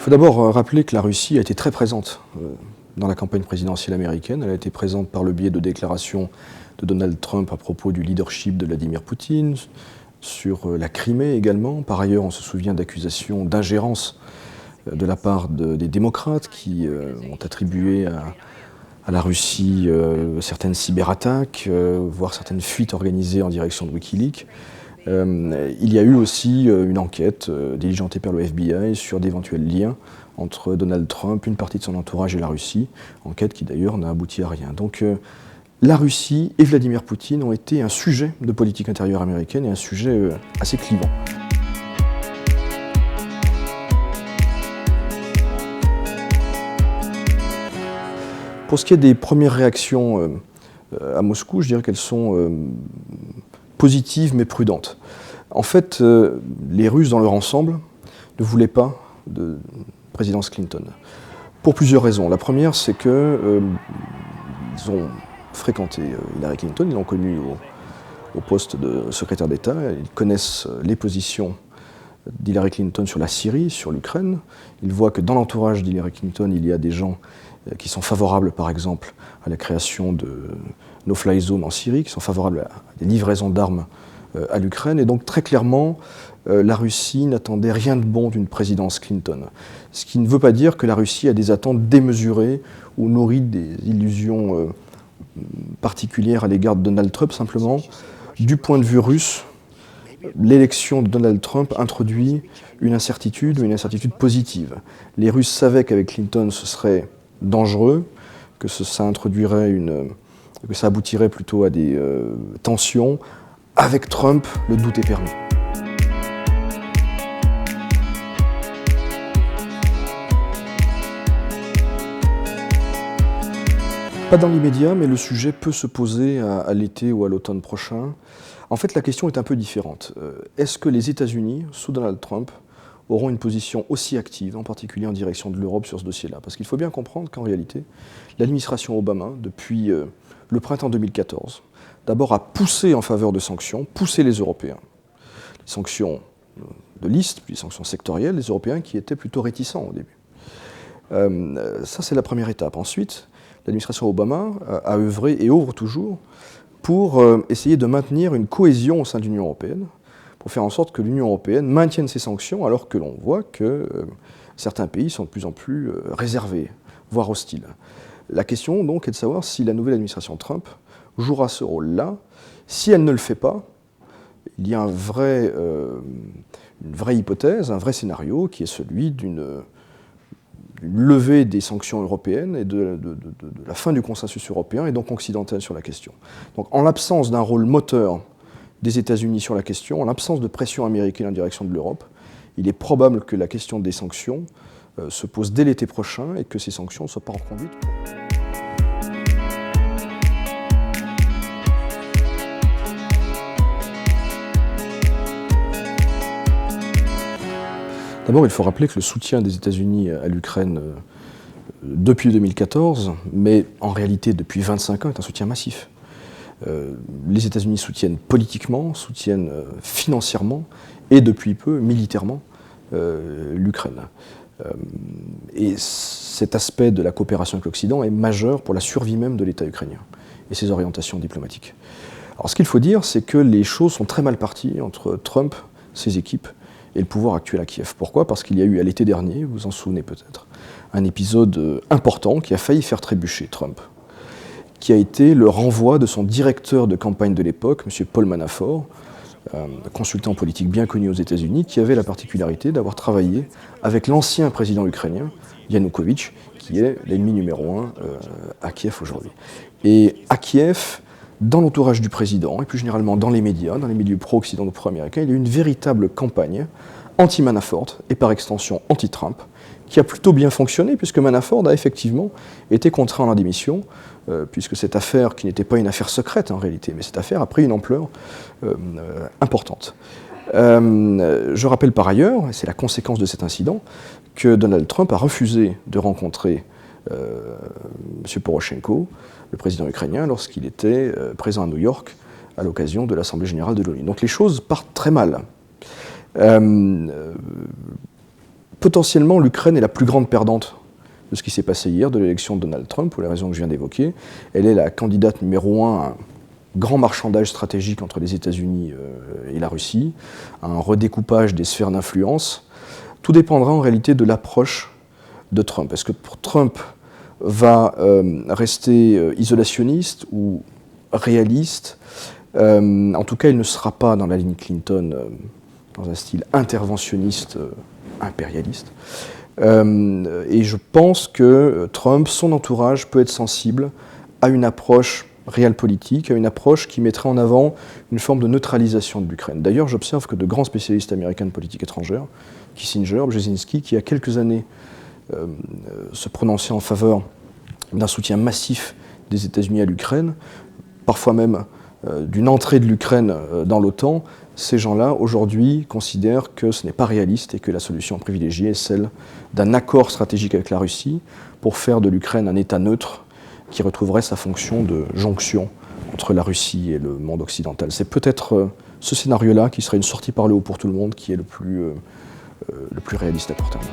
faut d'abord rappeler que la Russie a été très présente dans la campagne présidentielle américaine. Elle a été présente par le biais de déclarations de Donald Trump à propos du leadership de Vladimir Poutine, sur la Crimée également. Par ailleurs, on se souvient d'accusations d'ingérence de la part des démocrates qui ont attribué à la Russie certaines cyberattaques, voire certaines fuites organisées en direction de Wikileaks. Il y a eu aussi une enquête diligentée par le FBI sur d'éventuels liens entre Donald Trump, une partie de son entourage et la Russie, enquête qui d'ailleurs n'a abouti à rien. Donc la Russie et Vladimir Poutine ont été un sujet de politique intérieure américaine et un sujet assez clivant. Pour ce qui est des premières réactions à Moscou, je dirais qu'elles sont positives mais prudentes. En fait, les Russes dans leur ensemble ne voulaient pas de présidence Clinton. Pour plusieurs raisons. La première, c'est qu'ils ont fréquenté Hillary Clinton, ils l'ont connue au poste de secrétaire d'État, ils connaissent les positions d'Hillary Clinton sur la Syrie, sur l'Ukraine. Ils voient que dans l'entourage d'Hillary Clinton, il y a des gens qui sont favorables, par exemple, à la création de no-fly zone en Syrie, qui sont favorables à des livraisons d'armes à l'Ukraine. Et donc, très clairement, la Russie n'attendait rien de bon d'une présidence Clinton. Ce qui ne veut pas dire que la Russie a des attentes démesurées ou nourrit des illusions particulière à l'égard de Donald Trump. Simplement, du point de vue russe, l'élection de Donald Trump introduit une incertitude positive. Les Russes savaient qu'avec Clinton, ce serait dangereux, que ça aboutirait plutôt à des tensions. Avec Trump, le doute est permis. Pas dans l'immédiat, mais le sujet peut se poser à l'été ou à l'automne prochain. En fait, la question est un peu différente. Est-ce que les États-Unis, sous Donald Trump, auront une position aussi active, en particulier en direction de l'Europe sur ce dossier-là? Parce qu'il faut bien comprendre qu'en réalité, l'administration Obama, depuis le printemps 2014, d'abord a poussé en faveur de sanctions, poussé les Européens. Les sanctions de liste, puis les sanctions sectorielles, les Européens qui étaient plutôt réticents au début. Ça, c'est la première étape. Ensuite, l'administration Obama a œuvré et œuvre toujours pour essayer de maintenir une cohésion au sein de l'Union européenne, pour faire en sorte que l'Union européenne maintienne ses sanctions, alors que l'on voit que certains pays sont de plus en plus réservés, voire hostiles. La question donc est de savoir si la nouvelle administration Trump jouera ce rôle-là. Si elle ne le fait pas, il y a une vraie hypothèse, un vrai scénario qui est celui d'une levée des sanctions européennes et de la fin du consensus européen et donc occidental sur la question. Donc en l'absence d'un rôle moteur des États-Unis sur la question, en l'absence de pression américaine en direction de l'Europe, il est probable que la question des sanctions se pose dès l'été prochain et que ces sanctions ne soient pas reconduites. D'abord, il faut rappeler que le soutien des États-Unis à l'Ukraine depuis 2014, mais en réalité depuis 25 ans, est un soutien massif. Les États-Unis soutiennent politiquement, soutiennent financièrement et depuis peu militairement l'Ukraine. Et cet aspect de la coopération avec l'Occident est majeur pour la survie même de l'État ukrainien et ses orientations diplomatiques. Alors ce qu'il faut dire, c'est que les choses sont très mal parties entre Trump, ses équipes, et le pouvoir actuel à Kiev. Pourquoi? Parce qu'il y a eu à l'été dernier, vous vous en souvenez peut-être, un épisode important qui a failli faire trébucher Trump, qui a été le renvoi de son directeur de campagne de l'époque, M. Paul Manafort, consultant politique bien connu aux États-Unis, qui avait la particularité d'avoir travaillé avec l'ancien président ukrainien, Yanukovych, qui est l'ennemi numéro 1 à Kiev aujourd'hui. Et à Kiev, dans l'entourage du président, et plus généralement dans les médias, dans les milieux pro-occidentaux, pro-américains, il y a eu une véritable campagne anti-Manafort et par extension anti-Trump, qui a plutôt bien fonctionné, puisque Manafort a effectivement été contraint à la démission, puisque cette affaire, qui n'était pas une affaire secrète en réalité, mais cette affaire a pris une ampleur importante. Je rappelle par ailleurs, et c'est la conséquence de cet incident, que Donald Trump a refusé de rencontrer M. Poroshenko, le président ukrainien, lorsqu'il était présent à New York à l'occasion de l'Assemblée générale de l'ONU. Donc les choses partent très mal. potentiellement, l'Ukraine est la plus grande perdante de ce qui s'est passé hier, de l'élection de Donald Trump, pour les raisons que je viens d'évoquer. Elle est la candidate numéro 1 à un grand marchandage stratégique entre les États-Unis et la Russie, à un redécoupage des sphères d'influence. Tout dépendra en réalité de l'approche de Trump. Est-ce que pour Trump va rester isolationniste ou réaliste? En tout cas, il ne sera pas dans la ligne Clinton, dans un style interventionniste, impérialiste. Et je pense que Trump, son entourage, peut être sensible à une approche réelle politique, à une approche qui mettrait en avant une forme de neutralisation de l'Ukraine. D'ailleurs, j'observe que de grands spécialistes américains de politique étrangère, Kissinger, Brzezinski, qui il y a quelques années se prononçaient en faveur d'un soutien massif des États-Unis à l'Ukraine, parfois même d'une entrée de l'Ukraine dans l'OTAN, ces gens-là, aujourd'hui, considèrent que ce n'est pas réaliste et que la solution privilégiée est celle d'un accord stratégique avec la Russie pour faire de l'Ukraine un État neutre qui retrouverait sa fonction de jonction entre la Russie et le monde occidental. C'est peut-être ce scénario-là qui serait une sortie par le haut pour tout le monde qui est le plus réaliste à court terme.